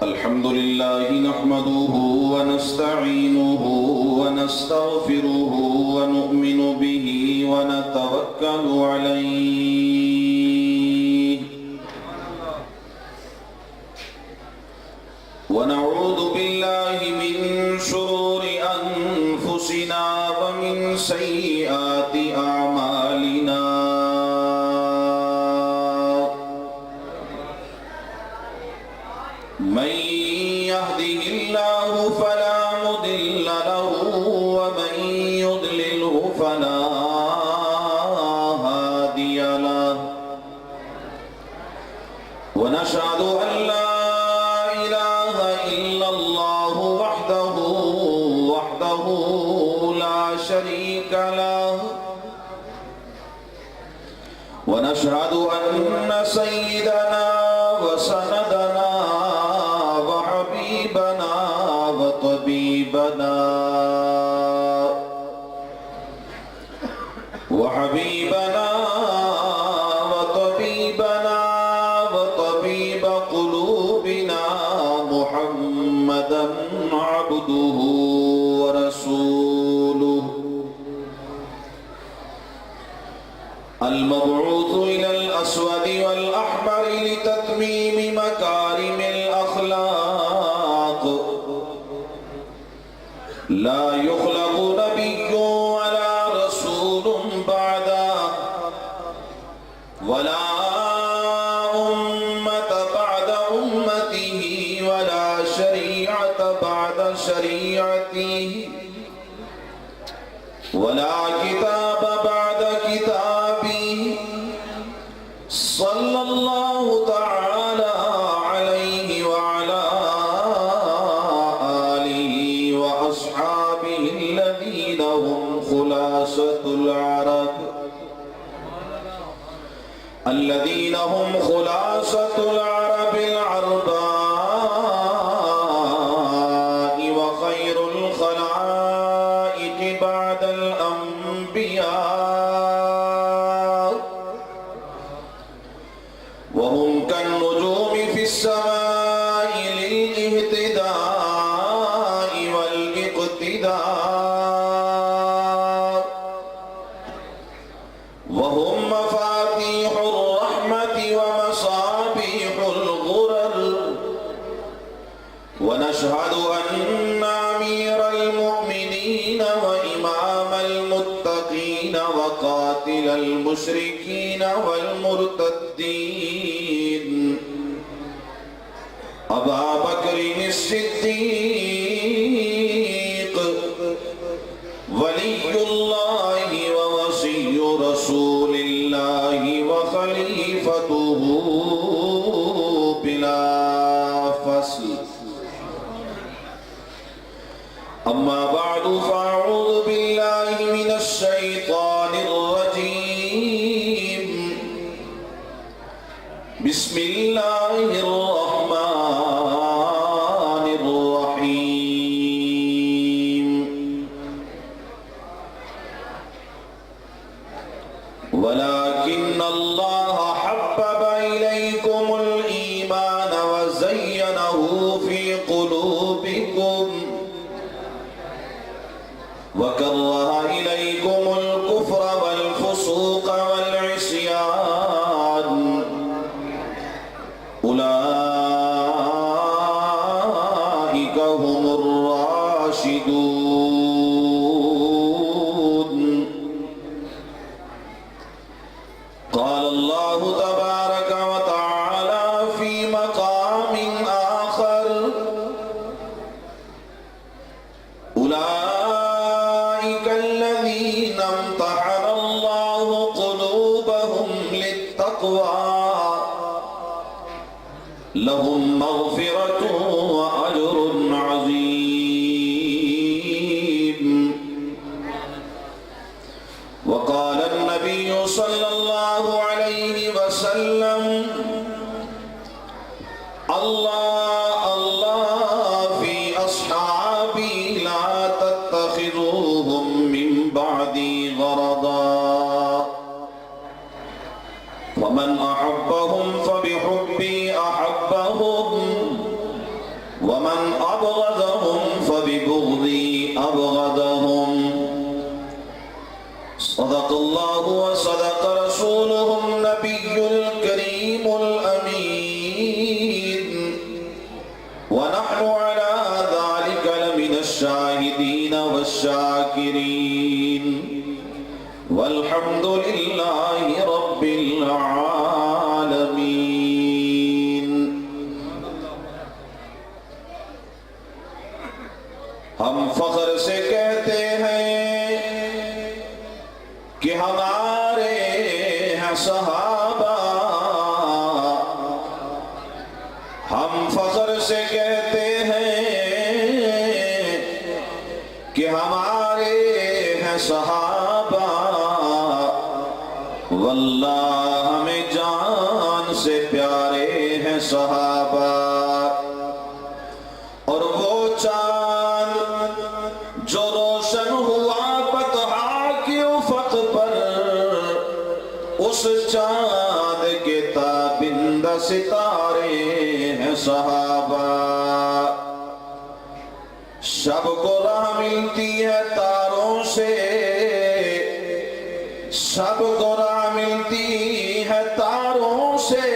الحمد لله نحمده ونستعينه ونستغفره ونؤمن به ونتوكل عليه ونعوذ بالله من شرور أنفسنا ومن سيئات أعمالنا من يهده الله فلا مضل له ومن يضلله فلا هادي له ونشهد أن لا إله إلا الله وحده لا شريك له ونشهد أن سيدنا وسندنا وحبيبنا وطبيبنا وطبيب قلوبنا محمدا عبده ورسوله المبعوث إلى الأسود والأحمر لتتميم مكارم الأخلاق لا يخلق نبي ولا رسول بعده ولا أمة بعد أمته ولا شريعة بعد شريعته ولا كتاب بعد كتابه صلى الله تعالى عليه وعلى آله وأصحابه الذين هم خلاصة العرب العرباء وخير الخلائق بعد الأنبياء وهم كالنجوم في السماء للاهتداء والاقتداء وهم مفاتيح الرحمة ومصابيح الغرر ونشهد أن أمير المؤمنين وإمام المتقين وقاتل المشركين والمرتدين أبا بكر الصديق ولي الله ووصي رسول الله وخليفته بلا فصل أما بعد فأعوذ بالله من الشيطان الرجيم بسم الله الرحمن الرحيم ولكن الله حبب إليكم الإيمان وزينه في قلوبكم وكره إليكم الكفر والفسوق والعصيان أولئك هم الراشدون قال الله تبارك وتعالى في مقام آخر أولئك الذين امتحن الله قلوبهم للتقوى لهم مغفرة وأجر عظيم وقال النبي صلى الله عليه وسلم الله الله في أصحابي لا تتخذوهم من بعدي غرضا سے کہتے ہیں کہ ہمارے ہیں صحابہ، واللہ ہمیں جان سے پیارے ہیں صحابہ. اور وہ چاند جو روشن ہوا بطحا کے افق پر، اس چاند کے تابندہ ستارے ہیں صحابہ. شب کو راہ ملتی ہے تاروں سے، شب کو راہ ملتی ہے تاروں سے،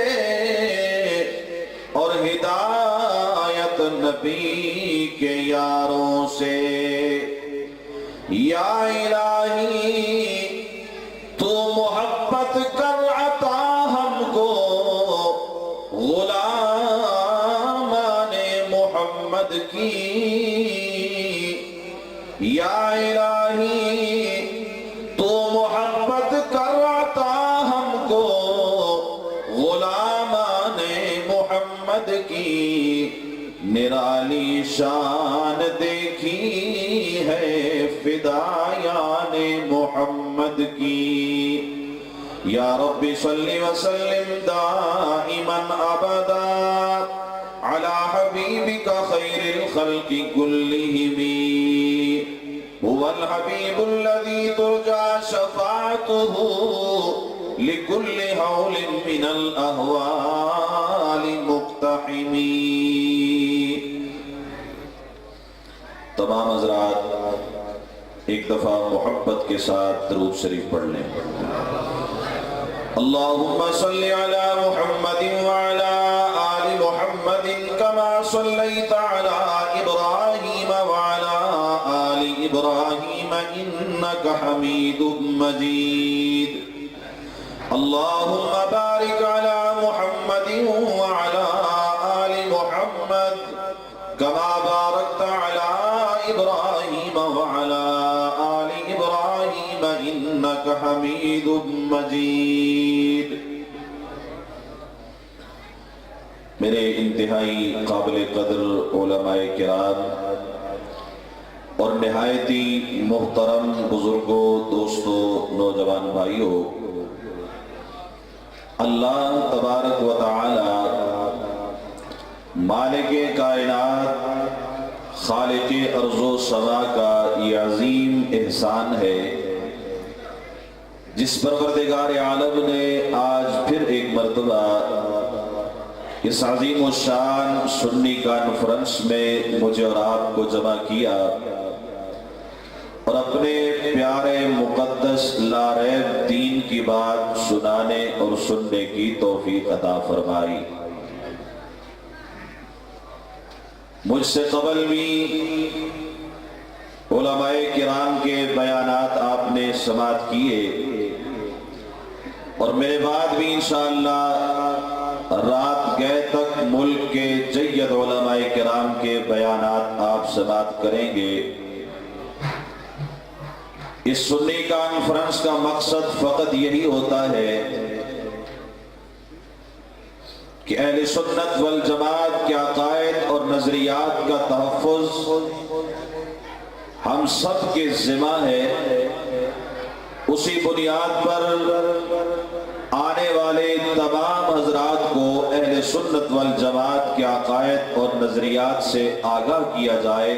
اور ہدایت نبی کے یاروں سے. یا الہی تو محبت کر عطا ہم کو، غلامان محمد کی. یا الہی تو محبت کر عطا ہم کو، غلامان محمد کی. نرالی شان دیکھی ہے فدایان محمد کی. یا رب صلی وسلم دائما ابدا علی حبیبک خیر الخلق کلہم. هو الحبیب الذی ترجى شفاعته لكل هول من الاهوال مقتحم. تمام حضرات ایک دفعہ محبت کے ساتھ درود شریف پڑھ لیں. اللہم صلی علی محمد وعلی آل محمد کما صلیت علی ابراہیم وعلی آل ابراہیم انک حمید مجید. اللہم بارک علی محمد وعلی آل محمد کما بارکت علی ابراہیم وعلی آل ابراہیم انک حمید مجید. میرے انتہائی قابل قدر علماء کرام اور نہایتی محترم بزرگوں، دوستوں، نوجوان بھائیوں، اللہ تبارک و تعالی مالک کائنات، خالق ارض و سما کا یہ عظیم احسان ہے جس پروردگار عالم نے آج پھر ایک مرتبہ اس عظیم الشان سنی کانفرنس میں مجھے اور آپ کو جمع کیا اور اپنے پیارے مقدس لا ریب دین کی بات سنانے اور سننے کی توفیق عطا فرمائی. مجھ سے قبل بھی علماء کرام کے بیانات آپ نے سماعت کیے اور میرے بعد بھی انشاءاللہ رات گئے تک ملک کے جید علماء کرام کے بیانات آپ سماعت کریں گے. اس سنی کانفرنس کا مقصد فقط یہی ہوتا ہے کہ اہل سنت والجماعت کے عقائد اور نظریات کا تحفظ ہم سب کے ذمہ ہے. اسی بنیاد پر آنے والے تمام حضرات کو اہل سنت والجماعت کے عقائد اور نظریات سے آگاہ کیا جائے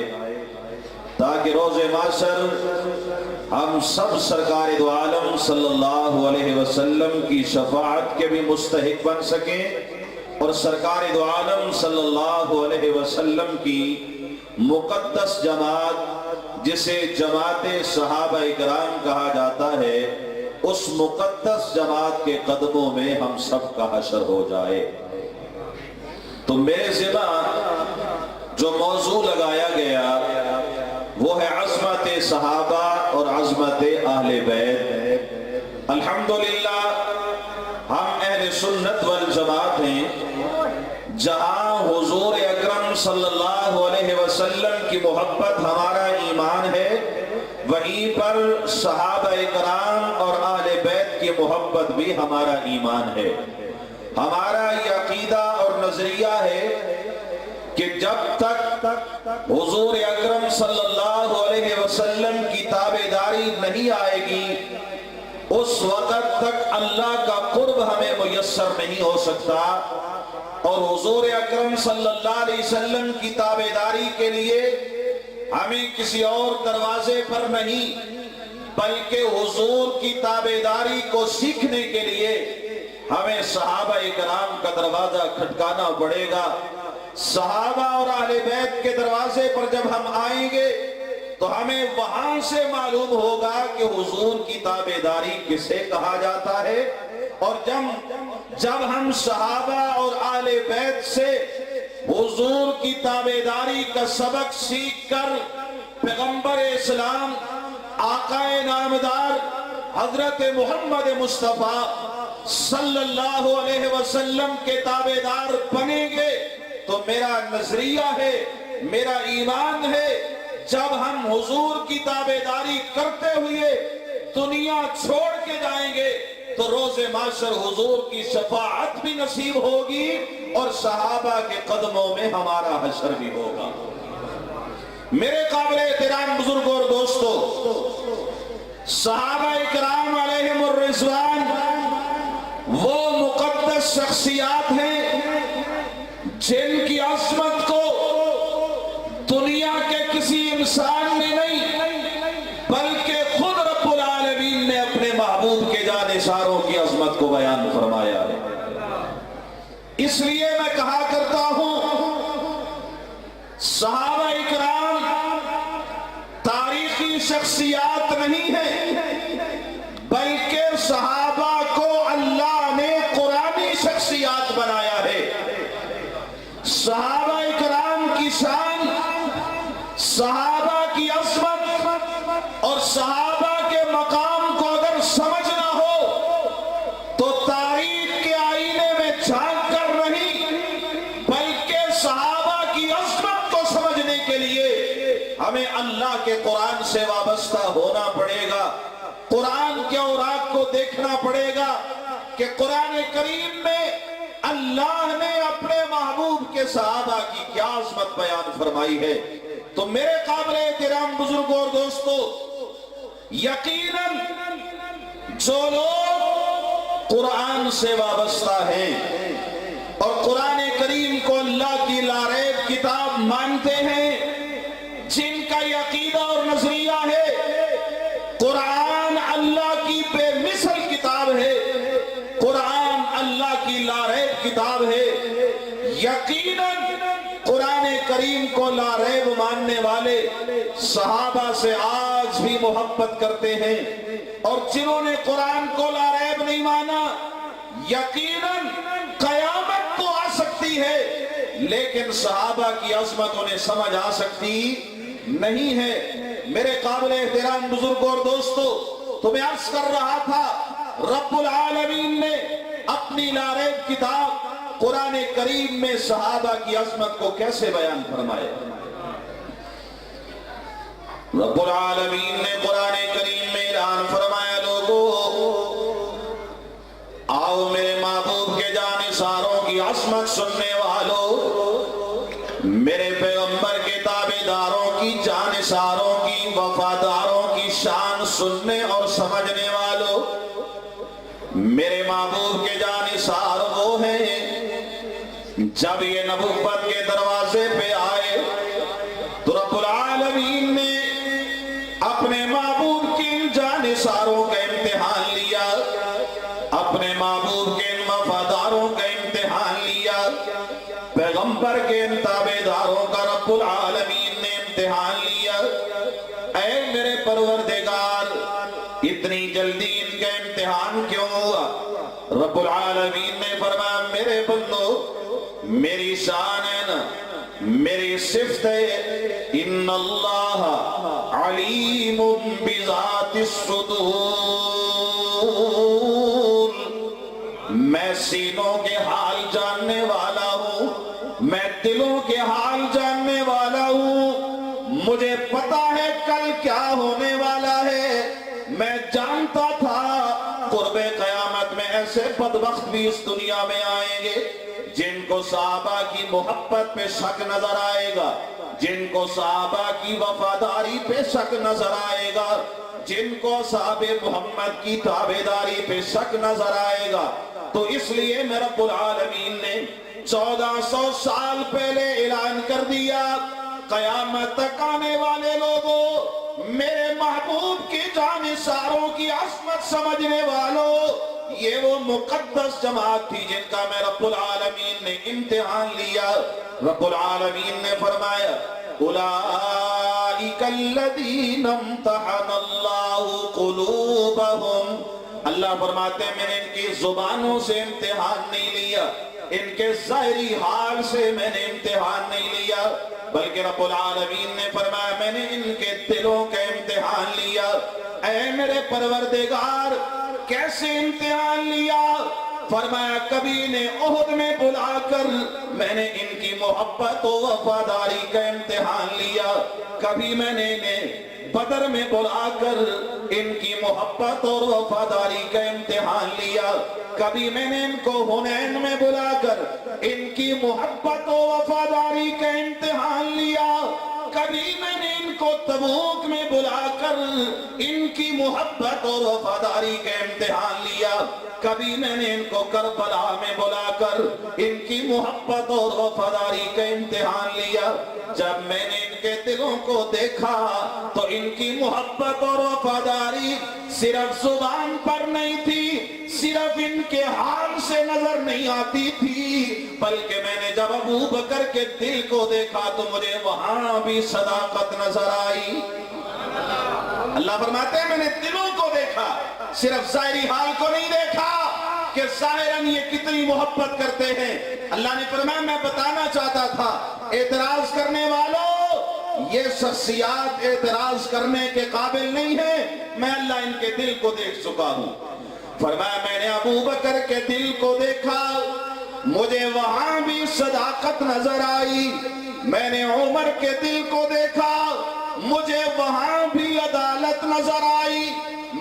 تاکہ روز محشر ہم سب سرکار دو عالم صلی اللہ علیہ وسلم کی شفاعت کے بھی مستحق بن سکیں اور سرکار دو عالم صلی اللہ علیہ وسلم کی مقدس جماعت جسے جماعت صحابہ کرام کہا جاتا ہے اس مقدس جماعت کے قدموں میں ہم سب کا حشر ہو جائے. تو میرے ذمہ جو موضوع لگایا گیا وہ ہے عظمت صحابہ اور عظمت اہل بیت. الحمدللہ ہم اہل سنت والجماعت ہیں. جہاں حضور اکرم صلی اللہ علیہ وسلم کی محبت ہمارا ایمان ہے وہیں پر صحابہ کرام اور اہل بیت کی محبت بھی ہمارا ایمان ہے. ہمارا یہ عقیدہ اور نظریہ ہے کہ کہ جب تک حضور اکرم صلی اللہ علیہ وسلم کی تابعداری نہیں آئے گی اس وقت تک اللہ کا قرب ہمیں میسر نہیں ہو سکتا، اور حضور اکرم صلی اللہ علیہ وسلم کی تابعداری کے لیے ہمیں کسی اور دروازے پر نہیں بلکہ حضور کی تابعداری کو سیکھنے کے لیے ہمیں صحابہ کرام کا دروازہ کھٹکانا پڑے گا۔ صحابہ اور اہل بیت کے دروازے پر جب ہم آئیں گے تو ہمیں وہاں سے معلوم ہوگا کہ حضور کی تابعداری کسے کہا جاتا ہے، اور جب ہم صحابہ اور اہل بیت سے حضور کی تابعداری کا سبق سیکھ کر پیغمبر اسلام آقا نامدار حضرت محمد مصطفیٰ صلی اللہ علیہ وسلم کے تابعدار بنیں گے تو میرا نظریہ ہے، میرا ایمان ہے، جب ہم حضور کی تابعداری کرتے ہوئے دنیا چھوڑ کے جائیں گے تو روز محشر حضور کی شفاعت بھی نصیب ہوگی اور صحابہ کے قدموں میں ہمارا حشر بھی ہوگا۔ میرے قابل احترام بزرگوں اور دوستو، صحابہ کرام علیہم الرضوان وہ مقدس شخصیات ہیں جن کی عظمت کو دنیا کے کسی انسان نے نہیں بلکہ خود رب العالمین نے اپنے محبوب کے جانثاروں کی عظمت کو بیان فرمایا ہے۔ اس لیے میں کہا کرتا ہوں صحابہ اکرام تاریخی شخصیات نہیں ہیں بلکہ صحابہ کو اللہ نے قرآنی شخصیات بنایا ہے۔ صحابہ اکرام کی شان، صحابہ کی عظمت اور صحابہ کے مقام کو اگر سمجھنا ہو تو تاریخ کے آئینے میں جھانک کر نہیں بلکہ صحابہ کی عظمت کو سمجھنے کے لیے ہمیں اللہ کے قرآن سے وابستہ ہونا پڑے گا، قرآن کے اوراق کو دیکھنا پڑے گا کہ قرآن کریم میں اللہ نے اپنے محبوب کے صحابہ کی کیا عظمت بیان فرمائی ہے۔ تو میرے قابل احترام بزرگوں اور دوستو، یقیناً جو لوگ قرآن سے وابستہ ہیں اور قرآن کریم کو اللہ کی لاریب کتاب مانتے ہیں، جن کا عقیدہ اور نظریہ ہے قرآن اللہ کی بے مثل کتاب ہے، قرآن اللہ کی لاریب کتاب ہے، یقیناً قرآن کریم کو لاریب ماننے والے صحابہ سے آج بھی محبت کرتے ہیں، اور جنہوں نے قرآن کو لاریب نہیں مانا یقیناً قیامت تو آ سکتی ہے لیکن صحابہ کی عظمت انہیں سمجھ آ سکتی نہیں ہے۔ میرے قابل احترام بزرگوں اور دوستو، تو میں عرض کر رہا تھا رب العالمین نے اپنی لاریب کتاب قرآن کریم میں صحابہ کی عظمت کو کیسے بیان فرمائے۔ رب العالمین نے قرآن کریم میں اعلان فرمایا، لوگو آؤ میرے محبوب کے جانثاروں کی عظمت سننے والو، میرے پیغمبر کے تابعداروں کی جانثاروں کی وفاداروں کی شان سننے اور سمجھنے والو، میرے محبوب کے جانثار وہ ہیں جب یہ نبوت کے دروازے پہ آئے تو رب العالمین نے اپنے محبوب کے ان جانثاروں کا امتحان لیا، اپنے محبوب کے ان وفاداروں کا امتحان لیا، پیغمبر کے ان تابعداروں کا رب العالمین نے امتحان لیا۔ اے میرے پروردگار، اتنی جلدی ان کا امتحان کیوں ہوا؟ رب العالمین نے فرمایا، میرے بندو میری شان ہے نا، میری صفت ہے، ان اللہ علیم بذات الصدور، میں سینوں کے حال جاننے والا ہوں، میں دلوں کے حال جاننے والا ہوں، مجھے پتا ہے کل کیا ہونے والا ہے۔ میں جانتا تھا قرب قیامت میں ایسے بدبخت بھی اس دنیا میں آئیں گے جن کو صحابہ کی محبت پہ شک نظر آئے گا، جن کو صحابہ کی وفاداری پہ شک نظر آئے گا، جن کو صحابہ محمد کی تابعداری پہ شک نظر آئے گا، تو اس لیے میں رب العالمین نے 1400 سال پہلے اعلان کر دیا، قیامت تک آنے والے لوگوں، میرے محبوب کی جانثاروں کی عظمت سمجھنے والوں، یہ وہ مقدس جماعت تھی جن کا میں رب العالمین نے امتحان لیا۔ رب العالمین نے فرمایا اولئک الذین امتحن اللہ قلوبہم، اللہ فرماتے ہیں میں نے ان کی زبانوں سے امتحان نہیں لیا، ان کے ظاہری حال سے میں نے امتحان نہیں لیا، بلکہ رب العالمین نے فرمایا میں نے ان کے دلوں کا امتحان لیا۔ اے میرے پروردگار کیسے امتحان لیا؟ فرمایا کبھی نے احد میں بلا کر میں نے ان کی محبت و وفاداری کا امتحان لیا، کبھی میں نے انہیں بدر میں بلا کر ان کی محبت اور وفاداری کا امتحان لیا، کبھی میں نے ان کو حنین میں بلا کر ان کی محبت و وفاداری کا امتحان لیا، کبھی میں نے ان کو تبوک میں بلا کر ان کی محبت اور وفاداری کا امتحان لیا، کبھی میں نے ان کو کربلا میں بلا کر ان کی محبت اور وفاداری کا امتحان لیا۔ جب میں نے ان کے دلوں کو دیکھا تو ان کی محبت اور وفاداری صرف زبان پر نہیں تھی، صرف ان کے حال سے نظر نہیں آتی تھی، بلکہ میں نے جب ابو بکر کے دل کو دیکھا تو مجھے وہاں بھی صداقت نظر آئی۔ اللہ فرماتے ہیں میں نے دلوں کو دیکھا، صرف ظاہری حال کو نہیں دیکھا کہ ظاہراً یہ کتنی محبت کرتے ہیں۔ اللہ نے فرمایا میں بتانا چاہتا تھا اعتراض کرنے والوں، یہ شخصیات اعتراض کرنے کے قابل نہیں ہیں، میں اللہ ان کے دل کو دیکھ چکا ہوں۔ فرمایا میں نے ابو بکر کے دل کو دیکھا، مجھے وہاں بھی صداقت نظر آئی، میں نے عمر کے دل کو دیکھا، مجھے وہاں بھی عدالت نظر آئی،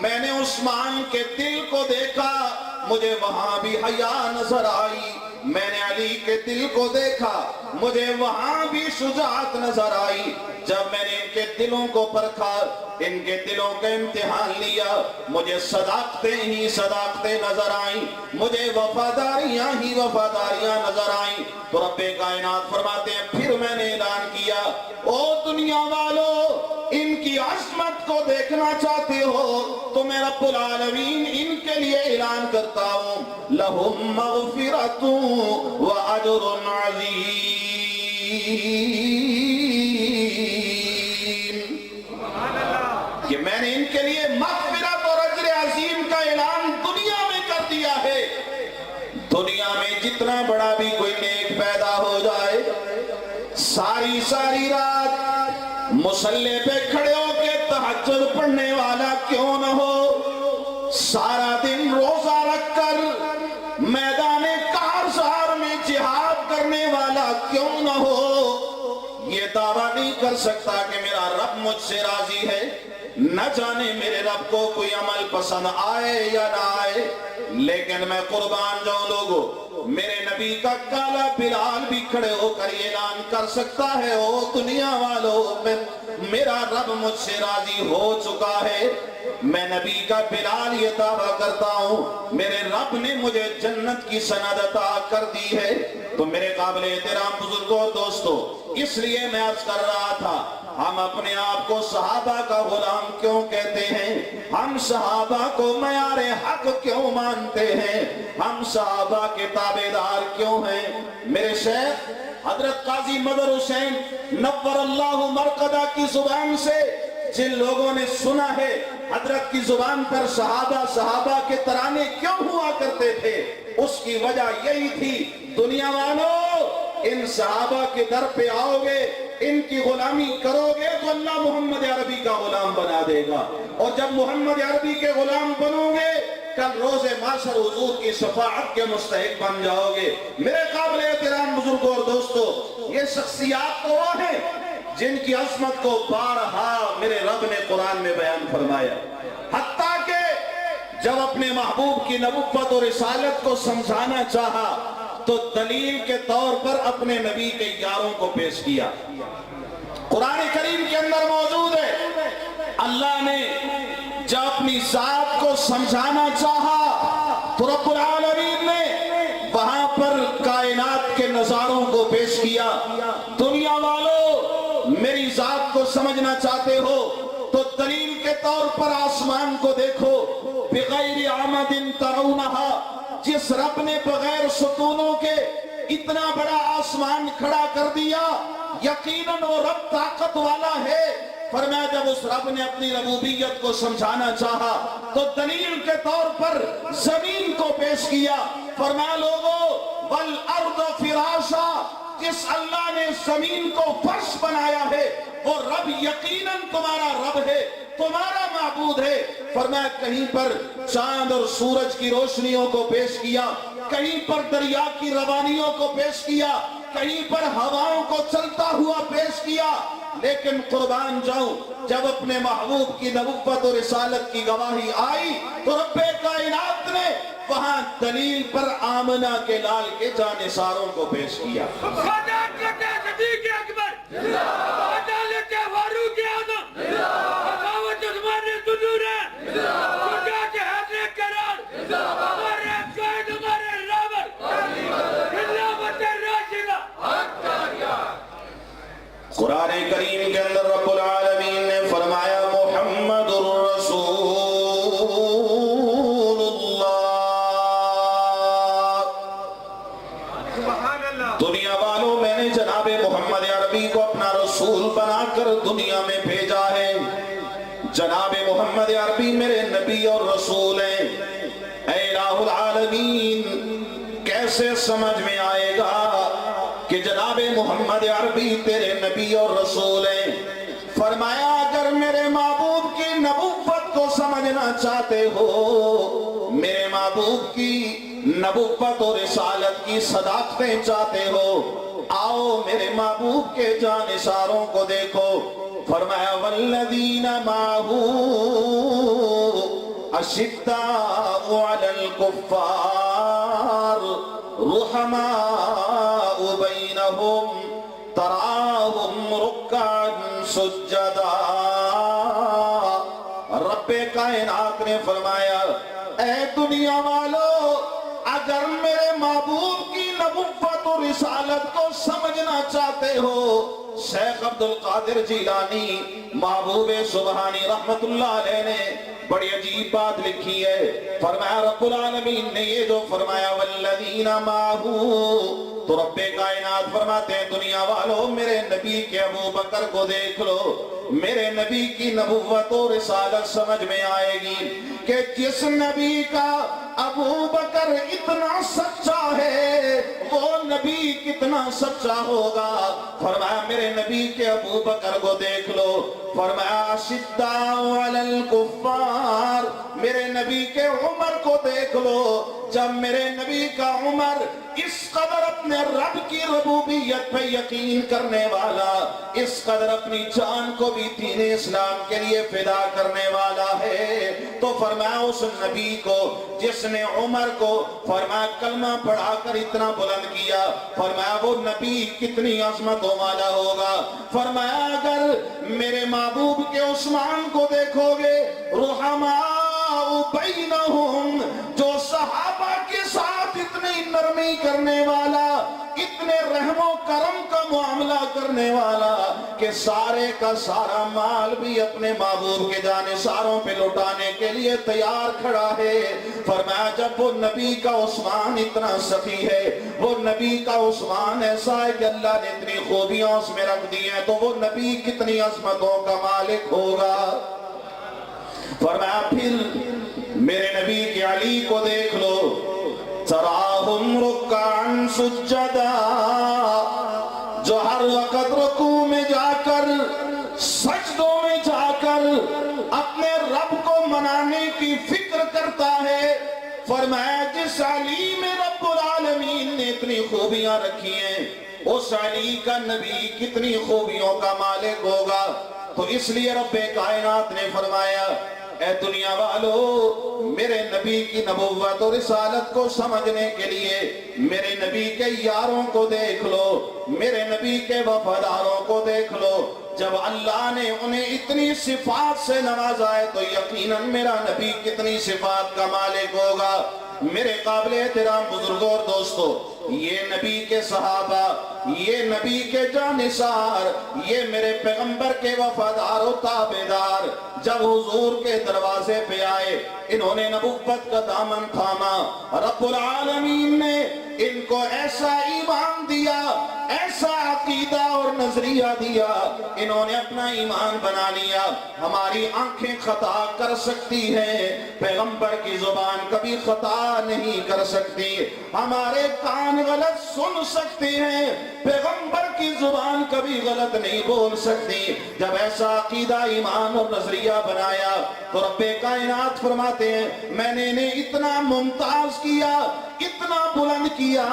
میں نے عثمان کے دل کو دیکھا، مجھے وہاں بھی حیا نظر آئی، میں نے علی کے دل کو دیکھا، مجھے وہاں بھی شجاعت نظر آئی۔ جب میں نے ان کے دلوں کو پرکھا، ان کے دلوں کا امتحان لیا، مجھے صداقتیں ہی صداقتیں نظر آئیں، مجھے وفاداریاں ہی وفاداریاں نظر آئیں، تو رب کائنات فرماتے ہیں پھر میں نے اعلان کیا او دنیا والو، ان کی عظمت کو دیکھنا چاہتے ہو تو میں رب العالمین ان کے لیے اعلان کرتا ہوں لہم مغفرۃ واجر عظیم، کہ میں نے ان کے لیے مغفرت اور اجر عظیم کا اعلان دنیا میں کر دیا ہے۔ دنیا میں جتنا بڑا بھی کوئی نیک پیدا ہو جائے، ساری ساری رات مصلی پہ کھڑے ہو کے تہجد پڑھنے والا کیوں نہ ہو، سارا دن روزہ رکھ کر میدان کارزار میں جہاد کرنے والا کیوں نہ ہو، یہ دعویٰ نہیں کر سکتا کہ میرا رب مجھ سے راضی ہے۔ نہ جانے میرے رب کو کوئی عمل پسند آئے یا نہ آئے، لیکن میں قربان جاؤں لوگوں، میرے نبی کا کالا بلال بھی کھڑے ہو کر یہ اعلان کر سکتا ہے او دنیا والوں، میرا رب مجھ سے راضی ہو چکا ہے۔ میں نبی کا بلال یہ دعویٰ کرتا ہوں میرے رب نے مجھے جنت کی سند عطا کر دی ہے۔ تو میرے قابل احترام بزرگوں اور دوستو، اس لیے میں عرض کر رہا تھا ہم اپنے آپ کو صحابہ کا غلام کیوں کہتے ہیں، ہم صحابہ کو معیار حق کیوں مانتے ہیں، ہم صحابہ کے تابعدار کیوں ہیں۔ میرے شیخ حضرت قاضی مظہر حسین نور اللہ مرقدہ کی زبان سے جن لوگوں نے سنا ہے حضرت کی زبان پر صحابہ کے ترانے کیوں ہوا کرتے تھے، اس کی وجہ یہی تھی دنیا والوں، ان صحابہ کے در پہ آؤ گے، ان کی غلامی کرو گے تو اللہ محمد عربی کا غلام بنا دے گا، اور جب محمد عربی کے غلام بنو گے کل روز محشر حضور کی شفاعت کے مستحق بن جاؤ گے۔ میرے قابل احترام بزرگوں اور دوستو، یہ شخصیات تو وہ ہیں جن کی عظمت کو بارہا میرے رب نے قرآن میں بیان فرمایا، حتیٰ کہ جب اپنے محبوب کی نبوت اور رسالت کو سمجھانا چاہا تو دلیل کے طور پر اپنے نبی کے یاروں کو پیش کیا۔ قرآن کریم کے اندر موجود ہے، اللہ نے جب اپنی ذات کو سمجھانا چاہا تو رب العالمین نے وہاں پر کائنات کے نظاروں کو پیش کیا۔ دنیا والوں، میری ذات کو سمجھنا چاہتے ہو تو دلیل کے طور پر آسمان کو دیکھو، بغیر عمد ترونہا، جس رب نے بغیر ستونوں کے اتنا بڑا آسمان کھڑا کر دیا، یقیناً وہ رب طاقت والا ہے۔ فرمایا جب اس رب نے اپنی ربوبیت کو سمجھانا چاہا تو دلیل کے طور پر زمین کو پیش کیا۔ فرمایا لوگوں، والارض فراشا، جس اللہ نے زمین کو فرش بنایا ہے وہ رب یقیناً تمہارا رب ہے، تمہارا معبود ہے۔ فرمایا کہیں پر چاند اور سورج کی روشنیوں کو پیش کیا، کہیں پر دریا کی روانیوں کو پیش کیا، کہیں پر ہواؤں کو چلتا ہوا پیش کیا۔ لیکن قربان جاؤں، جب اپنے محبوب کی نبوت اور رسالت کی گواہی آئی تو رب کائنات نے وہاں دلیل پر آمنہ کے لال کے جانثاروں کو پیش کیا۔ قرآن کریم کے اندر رب العالمین نے فرمایا محمد الرسول اللہ۔ دنیا والوں، میں نے جناب محمد عربی کو اپنا رسول بنا کر دنیا میں بھیجا ہے۔ جناب محمد عربی میرے نبی اور رسول ہیں۔ اے الہ العالمین، کیسے سمجھ میں آئے گا کہ جناب محمد عربی تیرے نبی اور رسول ہیں؟ فرمایا اگر میرے محبوب کی نبوت کو سمجھنا چاہتے ہو، میرے محبوب کی نبوت اور رسالت کی صداقتیں چاہتے ہو، آؤ میرے محبوب کے جانثاروں کو دیکھو۔ فرمایا والذین معہ اشداء علی الکفار رحماء بینہم تراہم رکعا سجدا۔ رب کائنات نے فرمایا اے دنیا والو، اگر میرے محبوب کی نبوت و رسالت کو سمجھنا چاہتے ہو، شیخ عبد القادر جیلانی محبوب سبحانی رحمت اللہ علیہ نے بڑی عجیب بات لکھی ہے۔ فرمایا رب العالمین نے یہ جو فرمایا والذین معہ، تو رب کائنات فرماتے ہیں دنیا والوں، میرے نبی کے ابو بکر کو دیکھ لو، میرے نبی کی نبوت و رسالت سمجھ میں آئے گی کہ جس نبی کا ابو بکر اتنا سچا ہے وہ نبی کتنا سچا ہوگا۔ فرمایا میرے نبی کے ابو بکر کو دیکھ لو، فرمایا شداء علی الکفار، میرے نبی کے عمر کو دیکھ لو، جب میرے نبی کا عمر اس قدر اپنے رب کی ربوبیت پہ یقین کرنے والا، اس قدر اپنی جان کو بھی دین اسلام کے لیے فدا کرنے والا ہے، تو فرمایا اس نبی کو جس نے عمر کو فرمایا کلمہ پڑھا کر اتنا بلند کیا، فرمایا وہ نبی کتنی عظمتوں والا ہوگا۔ فرمایا اگر میرے محبوب کے عثمان کو دیکھو گے، رحماء بینہم، جو صحابہ کے ساتھ اتنی نرمی کرنے والا، اتنے رحم و کرم کا معاملہ کرنے والا کہ سارے کا سارا مال بھی اپنے محبوب کے جانثاروں پہ لٹانے کے لیے تیار کھڑا ہے۔ فرمایا جب وہ نبی کا عثمان اتنا سخی ہے، وہ نبی کا عثمان ایسا ہے کہ اللہ نے اتنی خوبیاں اس میں رکھ دی ہیں، تو وہ نبی کتنی عظمتوں کا مالک ہوگا۔ فرمایا پھر میرے نبی کے علی کو دیکھ لو، تراہم رکعا سجدا، جو ہر وقت رکوع میں جا کر سجدوں میں جا کر اپنے رب کو منانے کی فکر کرتا ہے۔ فرمایا جس علی میں رب العالمین نے اتنی خوبیاں رکھی ہیں، اس علی کا نبی کتنی خوبیوں کا مالک ہوگا۔ تو اس لیے رب کائنات نے فرمایا اے دنیا والو، میرے نبی کی نبوت اور رسالت کو سمجھنے کے لیے میرے نبی کے یاروں کو دیکھ لو، میرے نبی کے وفاداروں کو دیکھ لو۔ جب اللہ نے انہیں اتنی صفات سے نوازا ہے تو یقیناً میرا نبی کتنی صفات کا مالک ہوگا۔ میرے قابل احترام بزرگوں اور دوستو، یہ نبی کے صحابہ، یہ نبی کے جانثار، یہ میرے پیغمبر کے وفادار و تابعدار جب حضور کے دروازے پہ آئے، انہوں نے نبوت کا دامن تھاما، رب العالمین نے ان کو ایسا ایمان دیا، ایسا عقیدہ اور نظریہ دیا، انہوں نے اپنا ایمان بنا لیا۔ ہماری آنکھیں خطا کر سکتی ہیں، پیغمبر کی زبان کبھی خطا نہیں کر سکتی، ہمارے کان غلط سن سکتے ہیں، پیغمبر کی زبان کبھی غلط نہیں بول سکتی۔ جب ایسا عقیدہ، ایمان اور نظریہ بنایا تو رب کائنات فرماتے ہیں میں نے انہیں اتنا ممتاز کیا، اتنا بلند کیا،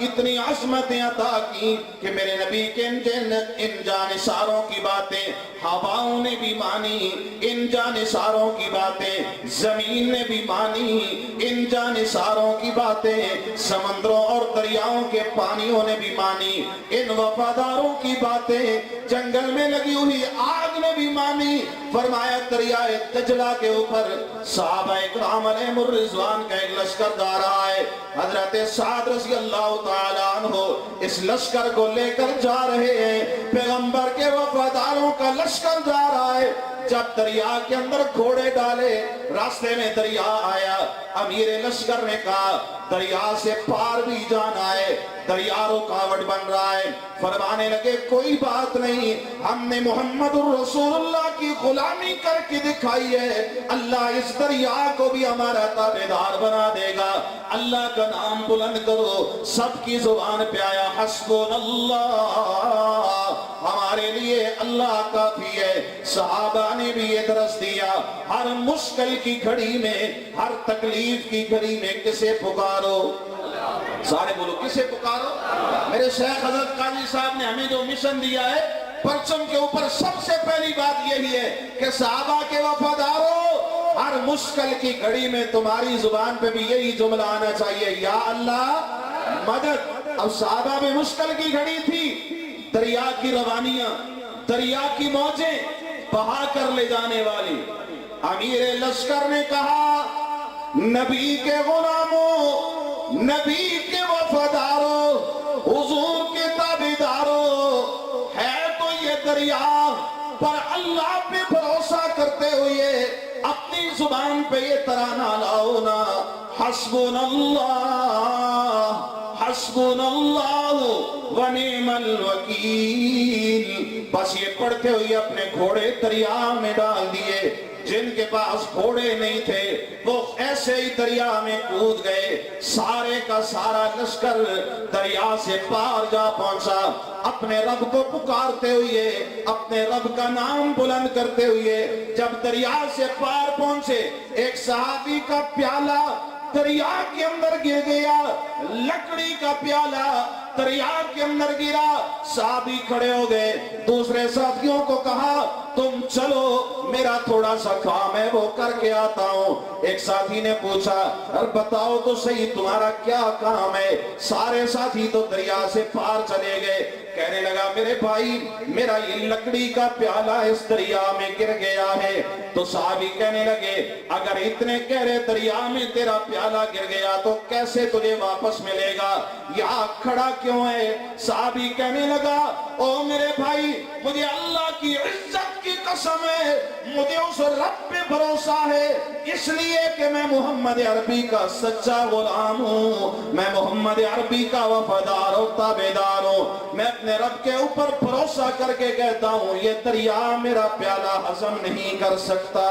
اتنی عظمتیں عطا کی کہ میرے نبی کے ان جانثاروں کی باتیں ہواؤں نے بھی مانی، ان جانثاروں کی باتیں زمین نے بھی مانی، ان جانثاروں کی باتیں سمندروں اور دریاؤں کے پانیوں نے بھی مانی، ان وفاداروں کی باتیں جنگل میں لگی ہوئی آگ نے بھی مانی۔ فرمایا دریائے دجلہ کے اوپر صحابہ اکرام علیہم الرضوان کا ایک لشکر جا رہا ہے، حضرت سعد رضی اللہ تعالیٰ عنہ اس لشکر کو لے کر جا رہے ہیں، پیغمبر کے وفاداروں کا لشکر جا رہا ہے۔ جب دریا کے اندر گھوڑے ڈالے، راستے میں دریا آیا، امیر لشکر نے کہا دریا سے پار بھی جانا ہے، دریا رکاوٹ بن رہا ہے۔ فرمانے لگے کوئی بات نہیں، ہم نے محمد الرسول اللہ کی غلامی کر کے دکھائی ہے، اللہ اس دریا کو بھی ہمارا تابعدار بنا دے گا۔ اللہ کا نام بلند کرو، سب کی زبان پہ آیا حسبنا اللہ، ہمارے لیے اللہ کافی ہے۔ صحابہ نے بھی یہ درس دیا، ہر مشکل کی گھڑی میں، ہر تکلیف کی گھڑی میں کسے پکارو؟ سارے بولو کسے پکارو؟ میرے شیخ حضرت قاضی صاحب نے ہمیں جو مشن دیا ہے، پرچم کے اوپر سب سے پہلی بات یہی ہے کہ صحابہ کے وفاداروں، ہر مشکل کی گھڑی میں تمہاری زبان پہ بھی یہی جملہ آنا چاہیے، یا اللہ مدد۔ اب صحابہ میں مشکل کی گھڑی تھی، دریا کی روانیاں، دریا کی موجیں بہا کر لے جانے والی۔ امیر لشکر نے کہا نبی کے غلاموں، نبی کے وفاداروں، حضور کے تابعداروں، ہے تو یہ دریا، پر اللہ پہ بھروسہ کرتے ہوئے اپنی زبان پہ یہ ترانہ لاؤ نا، حسبنا اللہ، حسبنا اللہ ونعم الوکیل۔ بس یہ پڑھتے ہوئے اپنے گھوڑے دریا میں ڈال دیے، جن کے پاس گھوڑے نہیں تھے وہ ایسے ہی دریا میں کود گئے۔ سارے کا سارا لشکر دریا سے پار جا پہنچا، اپنے رب کو پکارتے ہوئے، اپنے رب کا نام بلند کرتے ہوئے جب دریا سے پار پہنچے، ایک صحابی کا پیالہ دریا کے اندر گر گیا، لکڑی کا پیالہ دریا کے اندر گرا، صحابی کھڑے ہو گئے، دوسرے ساتھیوں کو کہا تم چلو میرا تھوڑا سا کام ہے وہ کر کے آتا ہوں۔ ایک ساتھی نے پوچھا اور بتاؤ تو صحیح تمہارا کیا کام ہے؟ سارے ساتھی تو دریا سے پار چلے گئے۔ کہنے لگا میرے بھائی میرا یہ لکڑی کا پیالہ اس دریا میں گر گیا ہے۔ تو صحابی کہنے لگے اگر اتنے گہرے دریا میں تیرا پیالہ گر گیا تو کیسے تجھے واپس ملے گا؟ یہاں کھڑا کیوں ہے؟ صحابی کہنے لگا او میرے بھائی مجھے اللہ کی عزت کی قسم ہے، مجھے اس رب پہ بھروسہ ہے، اس لیے کہ میں محمد عربی کا سچا غلام ہوں، میں محمد عربی کا وفادار و تابعدار ہوں، میں اپنے رب کے اوپر بھروسہ کر کے کہتا ہوں یہ دریا میرا پیالہ ہضم نہیں کر سکتا،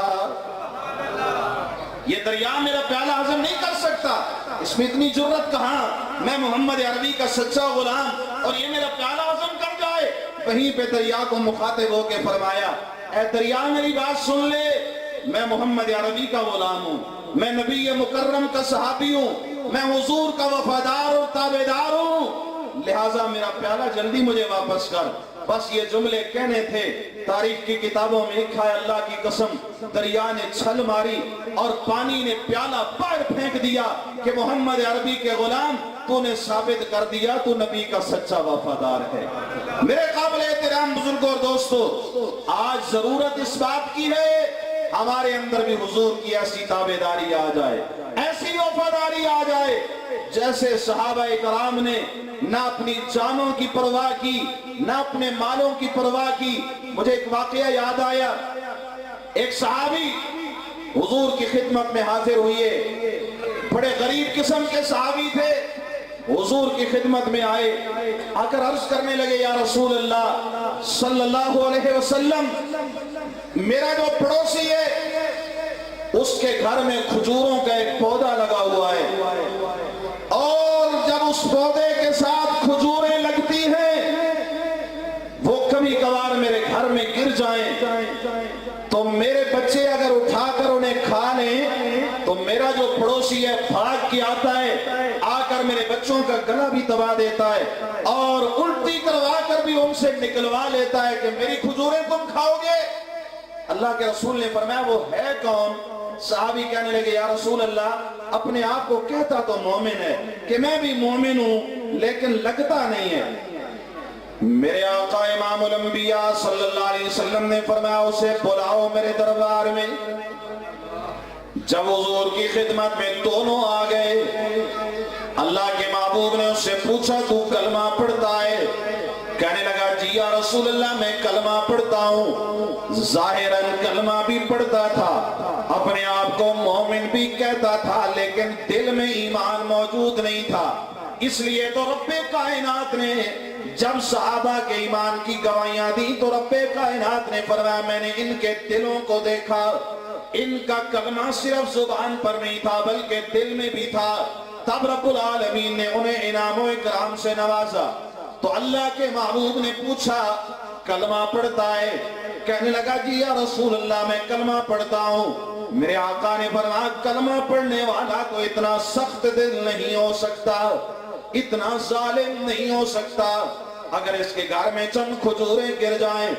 یہ دریا میرا پیالہ ہضم نہیں کر سکتا۔ اس میں اتنی جرت کہاں، میں محمد عربی کا سچا غلام اور یہ میرا پیالہ ہضم کر جائے۔ وہیں پہ دریا کو مخاطب ہو کے فرمایا اے دریا میری بات سن لے، میں محمد عربی کا غلام ہوں، میں نبی مکرم کا صحابی ہوں، میں حضور کا وفادار اور تابعدار ہوں، لہٰذا میرا پیالہ جلدی مجھے واپس کر۔ بس یہ جملے کہنے تھے، تاریخ کی کتابوں میں لکھا ہے اللہ کی قسم دریا نے چھل ماری اور پانی نے پیالہ باہر پھینک دیا کہ محمد عربی کے غلام تو نے ثابت کر دیا تو نبی کا سچا وفادار ہے۔ میرے قابل احترام بزرگوں اور دوستو، آج ضرورت اس بات کی ہے ہمارے اندر بھی حضور کی ایسی تابعداری آ جائے، ایسی وفاداری آ جائے جیسے صحابہ کرام نے نہ اپنی جانوں کی پرواہ کی نہ اپنے مالوں کی پرواہ کی۔ مجھے ایک واقعہ یاد آیا، ایک صحابی حضور کی خدمت میں حاضر ہوئے، بڑے غریب قسم کے صحابی تھے، حضور کی خدمت میں آئے، آ کر عرض کرنے لگے یا رسول اللہ صلی اللہ علیہ وسلم، میرا جو پڑوسی ہے اس کے گھر میں کھجوروں کا ایک پودا لگا ہوا ہے اور جب اس پودے کے ساتھ کھجوریں لگتی ہیں وہ کبھی کبھار میرے گھر میں گر جائیں تو میرے بچے اگر اٹھا کر انہیں کھا لیں تو میرا جو پڑوسی ہے بھاگ کے آتا ہے، آ کر میرے بچوں کا گلا بھی دبا دیتا ہے اور الٹی کروا کر بھی ان سے نکلوا لیتا ہے کہ میری کھجوریں تم کھاؤ گے۔ اللہ کے رسول نے فرمایا وہ ہے کون؟ صحابی کہنے لگے یا رسول اللہ اپنے آپ کو کہتا تو مومن ہے کہ میں بھی مومن ہوں لیکن لگتا نہیں ہے۔ میرے آقا امام الانبیاء صلی اللہ علیہ وسلم نے فرمایا اسے بلاؤ میرے دربار میں۔ جب حضور کی خدمت میں دونوں آ گئے، اللہ کے محبوب نے اس سے پوچھا تو کلمہ پڑھتا ہے؟ کہنے لگا جی یا رسول اللہ میں کلمہ پڑھتا ہوں۔ ظاہراً کلمہ بھی پڑھتا تھا، اپنے آپ کو مومن بھی کہتا تھا، لیکن دل میں ایمان موجود نہیں تھا۔ اس لیے تو رب کائنات نے جب صحابہ کے ایمان کی گواہیاں دی تو رب کائنات نے فرمایا میں نے ان کے دلوں کو دیکھا، ان کا کلمہ صرف زبان پر نہیں تھا بلکہ دل میں بھی تھا۔ تب رب العالمین نے انہیں انعام و اکرام سے نوازا۔ تو اللہ کے محبوب نے پوچھا کلمہ پڑھتا ہے؟ کہنے لگا جی یا رسول اللہ میں کلمہ پڑھتا ہوں۔ میرے آقا نے فرمایا کلمہ پڑھنے والا تو اتنا سخت دل نہیں ہو سکتا، اتنا ظالم نہیں ہو سکتا، اگر اس کے گھر میں چند کھجوریں گر جائیں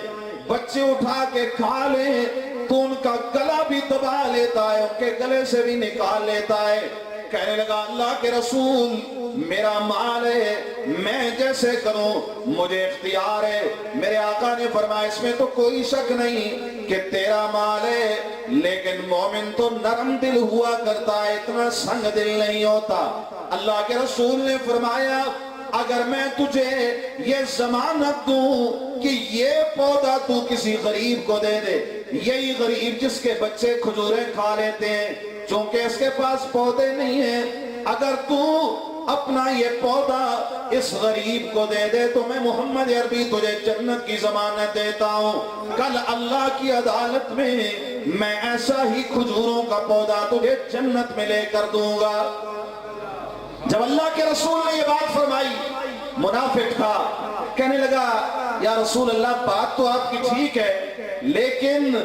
بچے اٹھا کے کھا لیں تو ان کا گلا بھی دبا لیتا ہے، ان کے گلے سے بھی نکال لیتا ہے۔ کہنے لگا اللہ کے رسول میرا مال ہے، میں جیسے کروں مجھے اختیار ہے۔ میرے آقا نے فرمایا اس میں تو کوئی شک نہیں کہ تیرا مال ہے، لیکن مومن تو نرم دل ہوا کرتا ہے، اتنا سنگ دل نہیں ہوتا۔ اللہ کے رسول نے فرمایا اگر میں تجھے یہ ضمانت دوں کہ یہ پودا تو کسی غریب کو دے دے، یہی غریب جس کے بچے کھجوریں کھا لیتے ہیں چونکہ اس کے پاس پودے نہیں ہیں، اگر تو اپنا یہ پودا اس غریب کو دے دے تو میں محمد عربی تجھے جنت کی ضمانت دیتا ہوں۔ کل اللہ کی عدالت میں ایسا ہی کھجوروں کا پودا تجھے جنت میں لے کر دوں گا۔ جب اللہ کے رسول نے یہ بات فرمائی منافق تھا، کہنے لگا یا رسول اللہ بات تو آپ کی ٹھیک ہے لیکن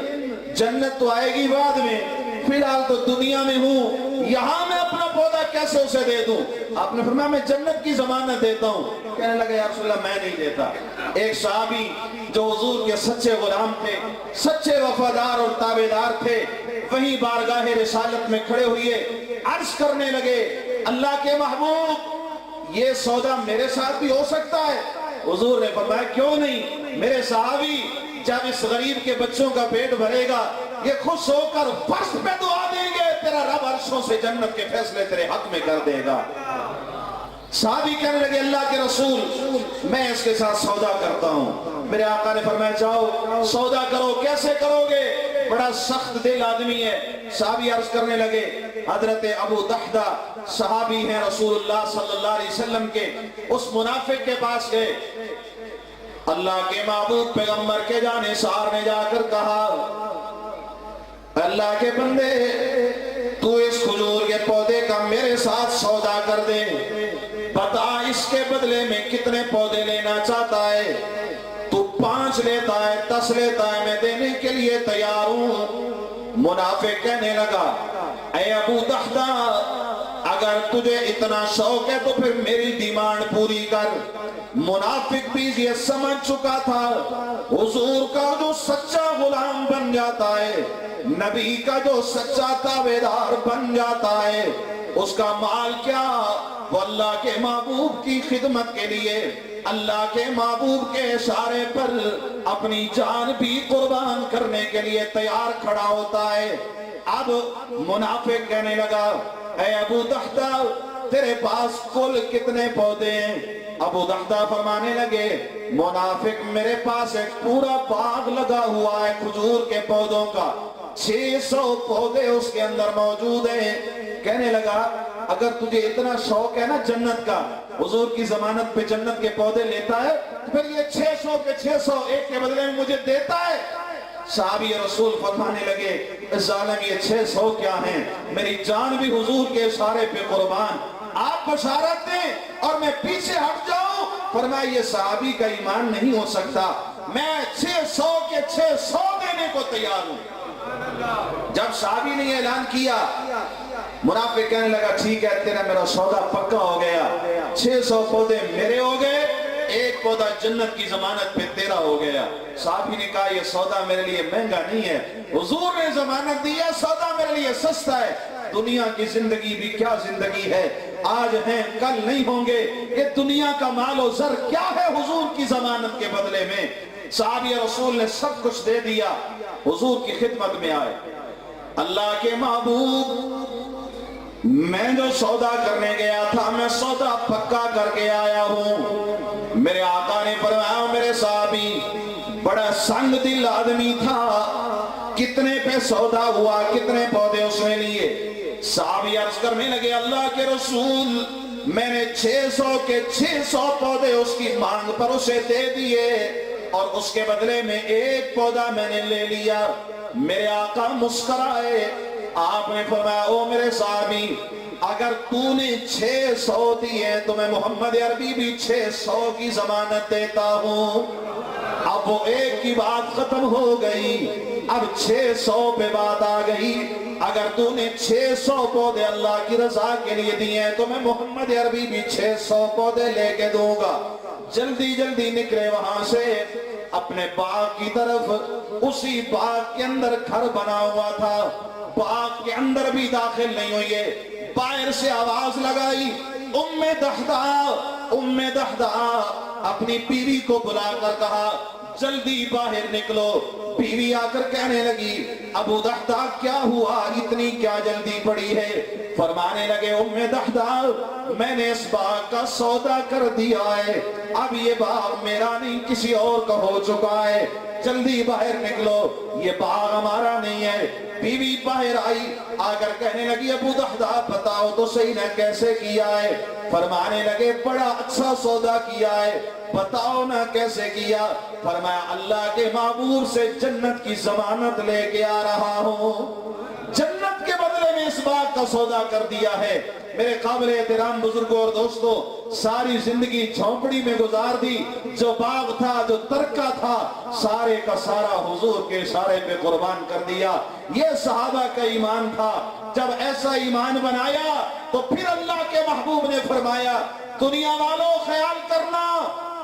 جنت تو آئے گی بعد میں، فی الحال تو دنیا میں ہوں، یہاں میں اپنا پودا کیسے اسے دے دوں؟ آپ نے فرمایا میں جنت کی ضمانت دیتا ہوں۔ کہنے لگا یا رسول اللہ میں نہیں دیتا۔ ایک صحابی جو حضور کے سچے غلام تھے، سچے وفادار اور تابعدار تھے، وہیں بارگاہ رسالت میں کھڑے ہوئے عرض کرنے لگے اللہ کے محبوب یہ سودا میرے ساتھ بھی ہو سکتا ہے؟ حضور نے فرمایا کیوں نہیں، میرے صحابی جب اس غریب کے بچوں کا پیٹ بھرے گا یہ خوش ہو کر فرش پہ دعا دیں گے، تیرا رب عرشوں سے جنت کے فیصلے تیرے حق میں کر دے گا۔ صحابی کہنے لگے اللہ کے رسول میں اس کے ساتھ سودا کرتا ہوں۔ میرے آقا نے فرمایا جاؤ سودا کرو۔ کیسے کرو گے؟ بڑا سخت دل آدمی ہے۔ صحابی عرض کرنے لگے حضرت ابو دحدہ صحابی ہیں رسول اللہ صلی اللہ علیہ وسلم کے، اس منافق کے پاس گئے، اللہ کے محبوب پیغمبر کے جانے سار نے جا کر کہا اللہ کے بندے تو اس کھجور کے پودے کا میرے ساتھ سودا کر دے، بتا اس کے بدلے میں کتنے پودے لینا چاہتا ہے؟ تو 5 لیتا ہے 10 لیتا ہے، میں دینے کے لیے تیار ہوں۔ منافق کہنے لگا اے ابو دحدہ اگر اگر تجھے اتنا شوق ہے تو پھر میری ڈیمانڈ پوری کر۔ منافق بھی یہ سمجھ چکا تھا حضور کا جو سچا غلام بن جاتا ہے، نبی کا جو سچا تابعدار بن جاتا ہے، اس کا مال کیا، وہ اللہ کے محبوب کی خدمت کے لیے، اللہ کے محبوب کے اشارے پر اپنی جان بھی قربان کرنے کے لیے تیار کھڑا ہوتا ہے۔ اب منافق کہنے لگا اے ابو دحدہ تیرے پاس کل کتنے پودے ہیں؟ ابو دحدہ فرمانے لگے منافق میرے پاس ایک پورا باغ لگا ہوا ہے کھجور کے پودوں کا، 600 پودے اس کے اندر موجود ہیں۔ کہنے لگا اگر تجھے اتنا شوق ہے نا جنت کا، حضور کی ضمانت پہ جنت کے پودے لیتا ہے، پھر یہ 600 کے 600 ایک کے بدلے میں مجھے دیتا ہے۔ صحابی رسول فرمانے لگے ظالم یہ 600 کیا ہیں، میری جان بھی حضور کے اشارے پہ قربان، آپ بشارت دیں اور میں پیچھے ہٹ جاؤں۔ فرمایا یہ صحابی کا ایمان نہیں ہو سکتا، میں 600 کے 600 دینے کو تیار ہوں۔ جب صحابی نے یہ اعلان کیا، منافق کہنے لگا ٹھیک ہے تیرا میرا سودا پکا ہو گیا، 600 پودے میرے ہو گئے، ایک پودا جنت کی ضمانت پہ تیرا ہو گیا۔ صحابی نے کہا یہ سودا میرے لیے مہنگا نہیں ہے، حضور نے ضمانت دیا، سودا میرے لیے سستا ہے۔ دنیا کی زندگی بھی کیا زندگی ہے، آج ہیں کل نہیں ہوں گے، یہ دنیا کا مال و زر کیا ہے حضور کی ضمانت کے بدلے میں۔ صحابی رسول نے سب کچھ دے دیا، حضور کی خدمت میں آئے۔ اللہ کے محبوب میں جو سودا کرنے گیا تھا میں سودا پکا کر کے آیا ہوں۔ میرے آقا نے فرمایا میرے صحابی بڑا سنگ دل آدمی تھا، کتنے پہ سودا ہوا، کتنے پودے اس نے لیے؟ صحابی عرض کرنے لگے اللہ کے رسول میں نے 600 کے 600 پودے اس کی مانگ پر اسے دے دیے اور اس کے بدلے میں ایک پودا میں نے لے لیا۔ میرے آقا مسکرائے، آپ نے فرمایا او میرے صحابی اگر تو نے 600 دیے تو میں محمد عربی بھی 600 کی ضمانت دیتا ہوں۔ اب وہ ایک کی بات ختم ہو گئی، اب 600 پہ بات آ گئی۔ اگر تو نے 600 پودے اللہ کی رضا کے لیے دیے تو میں محمد عربی بھی 600 پودے لے کے دوں گا۔ جلدی جلدی نکلے وہاں سے اپنے باغ کی طرف۔ اسی باغ کے اندر گھر بنا ہوا تھا، باغ کے اندر بھی داخل نہیں ہوئے، باہر سے آواز لگائی ام دحدہ اپنی بیوی کو بلا کر کہا جلدی باہر نکلو۔ بیوی آ کر کہنے لگی ابو دحدہ کیا ہوا، اتنی کیا جلدی پڑی ہے؟ فرمانے لگے ام دحدہ میں نے اس باغ کا سودا کر دیا ہے، اب یہ باغ میرا نہیں کسی اور کا ہو چکا ہے، جلدی باہر نکلو، یہ باغ ہمارا نہیں ہے۔ بیوی باہر آئی، آ کر کہنے لگی ابو دحدہ بتاؤ تو صحیح نہ کیسے کیا ہے؟ فرمانے لگے بڑا اچھا سودا کیا ہے، بتاؤ نہ کیسے کیا؟ فرمایا اللہ کے محبوب سے جنت کی ضمانت لے کے آ رہا ہوں، جنت کے بدلے میں اس باغ کا سودا کر دیا ہے۔ میرے قابل احترام بزرگوں اور دوستوں، ساری زندگی جھونپڑی میں گزار دی، جو باغ تھا جو ترکہ تھا سارے کا سارا حضور کے اشارے پہ قربان کر دیا۔ یہ صحابہ کا ایمان تھا۔ جب ایسا ایمان بنایا تو پھر اللہ کے محبوب نے فرمایا دنیا والوں خیال کرنا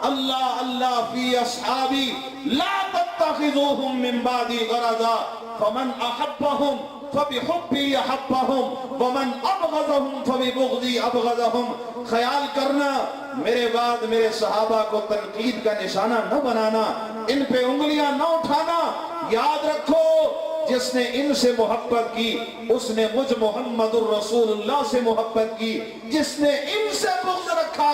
اللہ اللہ فی اصحابی لا تتخذوهم من بعدی غرضا فمن احبهم فبحبی احبهم ومن ابغضهم فببغضی ابغضهم۔ خیال کرنا میرے بعد میرے صحابہ کو تنقید کا نشانہ نہ بنانا، ان پہ انگلیاں نہ اٹھانا۔ یاد رکھو جس نے ان سے محبت کی اس نے مجھ محمد الرسول اللہ سے محبت کی، جس نے ان سے بغض رکھا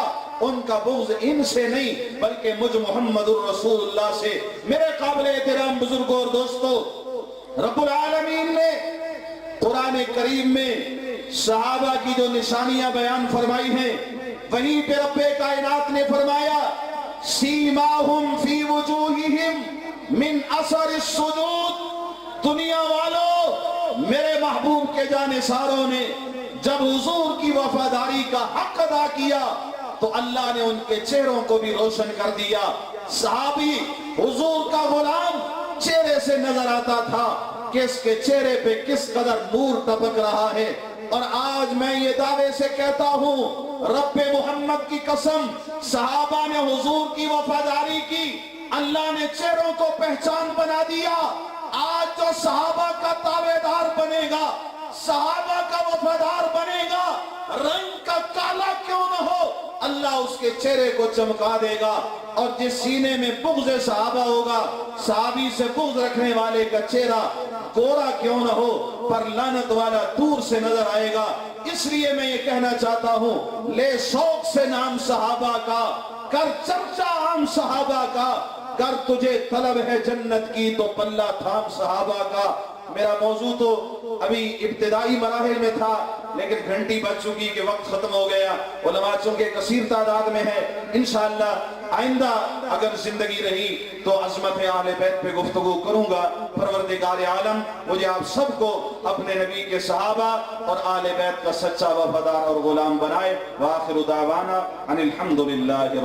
ان کا بغض ان سے نہیں بلکہ مجھ محمد الرسول اللہ سے۔ میرے قابل احترام بزرگوں اور دوستوں، رب العالمین نے قرآن کریم میں صحابہ کی جو نشانیاں بیان فرمائی ہیں وہیں پہ رب کائنات نے فرمایا سیماہم فی وجوہہم من اثر السجود۔ دنیا والوں میرے محبوب کے جانثاروں نے جب حضور کی وفاداری کا حق ادا کیا تو اللہ نے ان کے چہروں کو بھی روشن کر دیا۔ صحابی حضور کا غلام چہرے سے نظر آتا تھا کہ اس کے چہرے پہ کس قدر نور ٹپک رہا ہے، اور آج میں یہ دعوے سے کہتا ہوں رب محمد کی قسم، صحابہ نے حضور کی وفاداری کی، اللہ نے چہروں کو پہچان بنا دیا۔ آج جو صحابہ کا تابعدار بنے گا، صحابہ کا وفادار بنے گا، رنگ کا کالا کیوں نہ ہو، اللہ اس کے چہرے کو چمکا دے گا۔ اور جس سینے میں بغض صحابہ ہوگا، صحابی سے بغض رکھنے والے کا چہرہ گورا کیوں نہ ہو، پر لعنت والا دور سے نظر آئے گا۔ اس لیے میں یہ کہنا چاہتا ہوں، لے شوق سے نام صحابہ کا، کر چرچا عام صحابہ کا، گر تجھے طلب ہے جنت کی تو پلہ تھام صحابہ کا۔ میرا موضوع تو ابھی ابتدائی مراحل میں تھا، لیکن گھنٹی بج چکی کہ وقت ختم ہو گیا۔ علماء چونکہ کثیر تعداد میں ہے، انشاءاللہ آئندہ اگر زندگی رہی تو عظمت اہل بیت پہ گفتگو کروں گا۔ پروردگار عالم مجھے آپ سب کو اپنے نبی کے صحابہ اور اہل بیت کا سچا وفادار اور غلام بنائے۔ وآخر دعوانا ان الحمدللہ۔